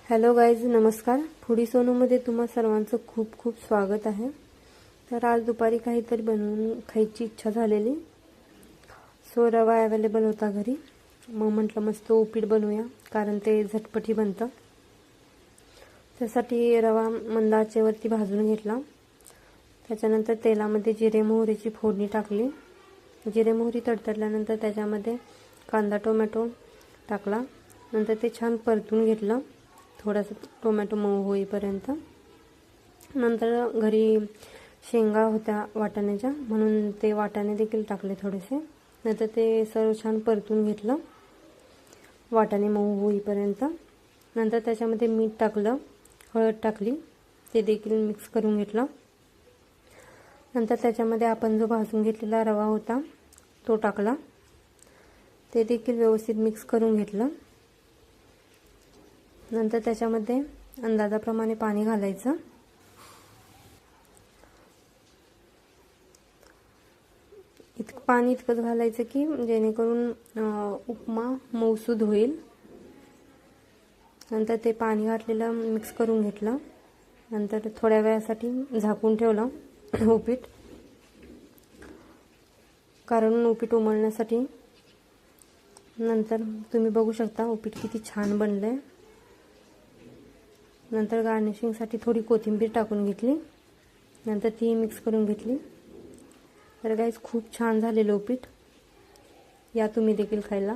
Hello guys, नमस्कार. Foodie सोनूमध्ये तुम्हा सर्वांचं खूप खूप स्वागत आहे. तर आज दुपारी काहीतरी बनवून खायची इच्छा झालेली. सो रवा अवेलेबल होता घरी. मग म्हटलं मस्त उपीट बनवूया, कारण ते झटपटी बनतं. त्यासाठी रवा मंद आचेवरती भाजून घेतला. त्याच्यानंतर तेलामध्ये जिरे मोहरीची फोडणी टाकली. जिरे मोहरी तडतडल्यानंतर त्याच्यामध्ये कांदा टोमॅटो टाकला. नंतर ते छान परतून घेतलं, थोडासा टोमॅटो मऊ होईपर्यंत. नंतर घरी शेंगा होत्या वाटाण्याच्या, म्हणून ते वाटाणे देखील टाकले थोडेसे. नंतर ते सर्व छान परतून घेतलं वाटाणे मऊ होईपर्यंत. नंतर त्याच्यामध्ये मीठ टाकलं, हळद टाकली, ते देखील मिक्स करून घेतलं. नंतर त्याच्यामध्ये आपण जो भाजून घेतलेला रवा होता तो टाकला, ते देखील व्यवस्थित मिक्स करून घेतलं. नंतर त्याच्यामध्ये अंदाजाप्रमाणे पाणी घालायचं. पाणी इतकंच घालायचं की जेणेकरून उपमा मऊसूद होईल. नंतर ते पाणी घातलेलं मिक्स करून घेतलं. नंतर थोड्या वेळासाठी झाकून ठेवलं उपीट, कारण उपीट उमलण्यासाठी. नंतर तुम्ही बघू शकता उपीट किती छान बनलंय. नंतर गार्निशिंगसाठी थोडी कोथिंबीर टाकून घेतली. नंतर ती मिक्स करून घेतली. तर गाईज, खूप छान झालेलं उपीट. या तुम्ही देखील खायला.